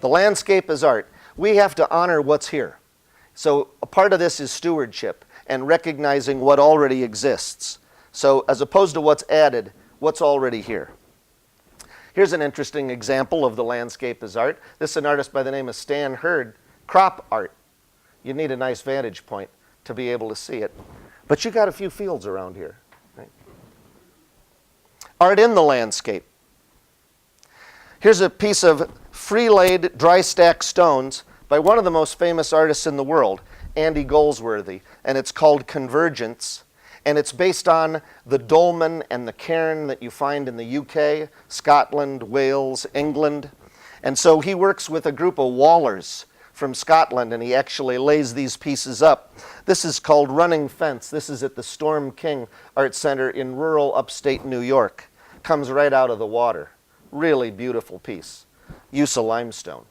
The landscape is art. We have to honor what's here. So a part of this is stewardship and recognizing what already exists. So as opposed to what's added, what's already here. Here's an interesting example of the landscape as art. This is an artist by the name of Stan Hurd. Crop art. You need a nice vantage point to be able to see it. But you got a few fields around here. Right? Art in the landscape. Here's a piece of free-laid, dry-stack stones by one of the most famous artists in the world, Andy Goldsworthy, and it's called Convergence, and it's based on the dolmen and the cairn that you find in the UK, Scotland, Wales, England. And so he works with a group of wallers from Scotland, and he actually lays these pieces up. This is called Running Fence. This is at the Storm King Art Center in rural upstate New York. Comes right out of the water. Really beautiful piece. Yuasa limestone.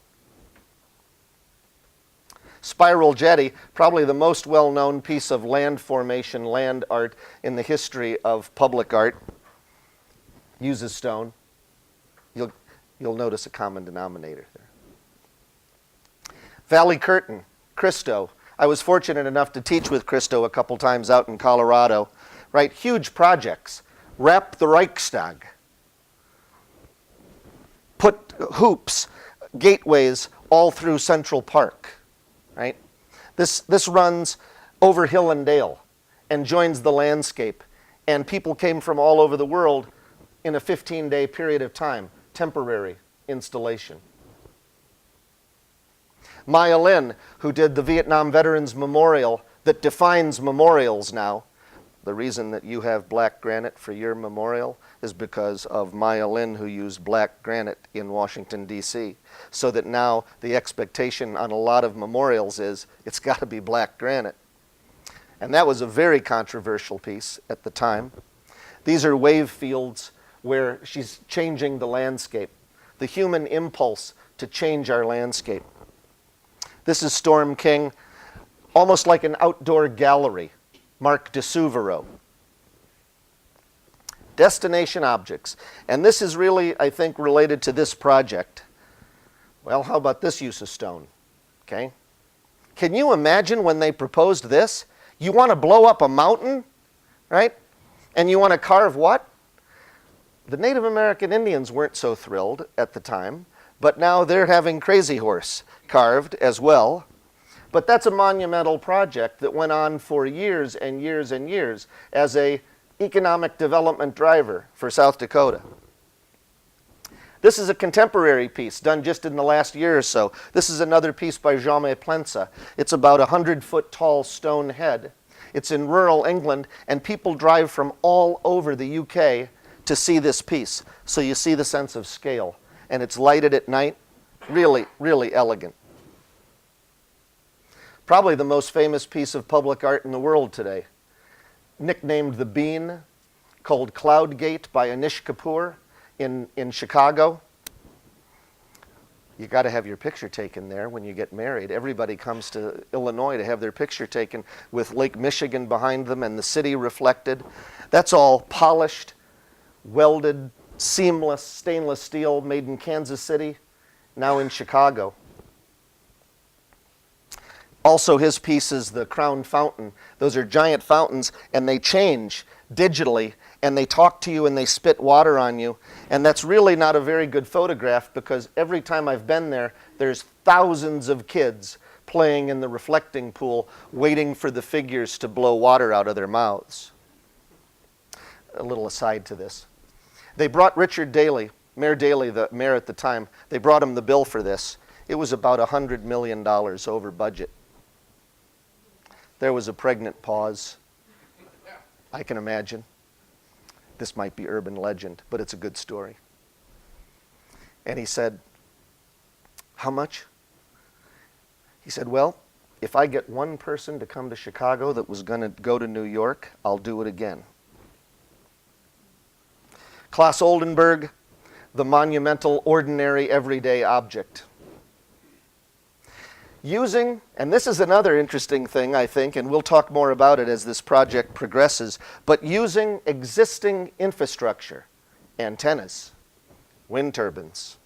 Spiral Jetty, probably the most well-known piece of land formation, land art in the history of public art. Uses stone. You'll notice a common denominator there. Valley Curtain, Christo. I was fortunate enough to teach with Christo a couple times out in Colorado. Right, huge projects. Wrap the Reichstag. Put hoops, gateways all through Central Park. Right? This runs over hill and dale and joins the landscape. And people came from all over the world in a 15-day period of time. Temporary installation. Maya Lin, who did the Vietnam Veterans Memorial that defines memorials now. The reason that you have black granite for your memorial is because of Maya Lin, who used black granite in Washington, D.C. So that now the expectation on a lot of memorials is it's got to be black granite. And that was a very controversial piece at the time. These are wave fields where she's changing the landscape, the human impulse to change our landscape. This is Storm King, almost like an outdoor gallery. Marc de Souvero. Destination objects. And this is really, I think, related to this project. Well, how about this use of stone? Okay. Can you imagine when they proposed this? You want to blow up a mountain, right? And you want to carve what? The Native American Indians weren't so thrilled at the time, but now they're having Crazy Horse carved as well. But that's a monumental project that went on for years and years and years as a economic development driver for South Dakota. This is a contemporary piece done just in the last year or so. This is another piece by Jaume Plensa. It's about a 100-foot tall stone head. It's in rural England, and people drive from all over the UK to see this piece. So you see the sense of scale. And it's lighted at night. Really, really elegant. Probably the most famous piece of public art in the world today. Nicknamed The Bean, called Cloud Gate by Anish Kapoor in Chicago. You got to have your picture taken there when you get married. Everybody comes to Illinois to have their picture taken with Lake Michigan behind them and the city reflected. That's all polished, welded, seamless stainless steel made in Kansas City, now in Chicago. Also, his piece is the Crown Fountain. Those are giant fountains, and they change digitally, and they talk to you, and they spit water on you. And that's really not a very good photograph, because every time I've been there, there's thousands of kids playing in the reflecting pool, waiting for the figures to blow water out of their mouths. A little aside to this. They brought Richard Daley, Mayor Daley, the mayor at the time, they brought him the bill for this. It was about $100 million over budget. There was a pregnant pause. I can imagine. This might be urban legend, but it's a good story. And he said, "How much?" He said, "Well, if I get one person to come to Chicago that was going to go to New York, I'll do it again." Claes Oldenburg, the monumental, ordinary, everyday object. Using, and this is another interesting thing, I think, and we'll talk more about it as this project progresses, but using existing infrastructure, antennas, wind turbines,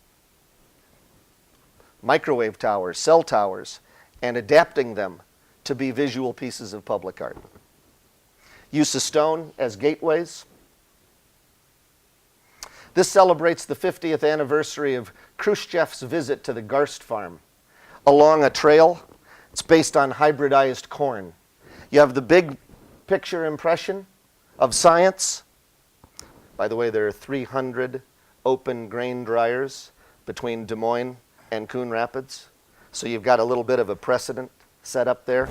microwave towers, cell towers, and adapting them to be visual pieces of public art. Use of stone as gateways. This celebrates the 50th anniversary of Khrushchev's visit to the Garst farm. Along a trail, it's based on hybridized corn. You have the big picture impression of science. By the way, there are 300 open grain dryers between Des Moines and Coon Rapids. So you've got a little bit of a precedent set up there.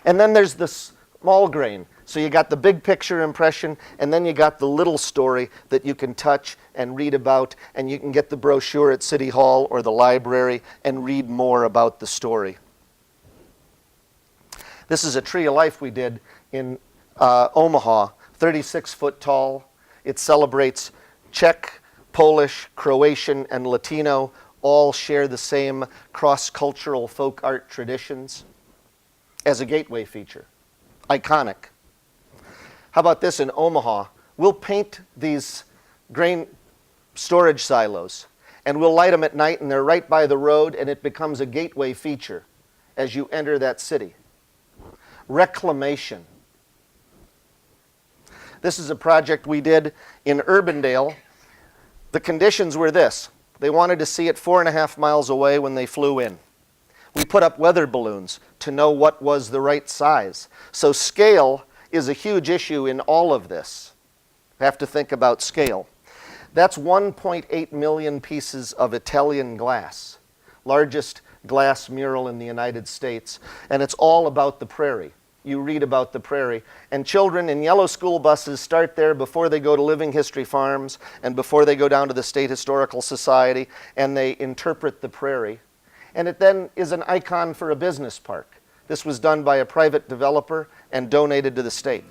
And then there's the small grain. So you got the big picture impression, and then you got the little story that you can touch and read about, and you can get the brochure at City Hall or the library and read more about the story. This is a tree of life we did in Omaha, 36 foot tall. It celebrates Czech, Polish, Croatian, and Latino all share the same cross-cultural folk art traditions as a gateway feature. Iconic. How about this in Omaha? We'll paint these grain storage silos, and we'll light them at night, and they're right by the road, and it becomes a gateway feature as you enter that city. Reclamation. This is a project we did in Urbandale. The conditions were this. They wanted to see it 4.5 miles away when they flew in. We put up weather balloons to know what was the right size. So scale is a huge issue in all of this. You have to think about scale. That's 1.8 million pieces of Italian glass, largest glass mural in the United States, and it's all about the prairie. You read about the prairie, and children in yellow school buses start there before they go to Living History Farms and before they go down to the State Historical Society, and they interpret the prairie. And it then is an icon for a business park. This was done by a private developer and donated to the state.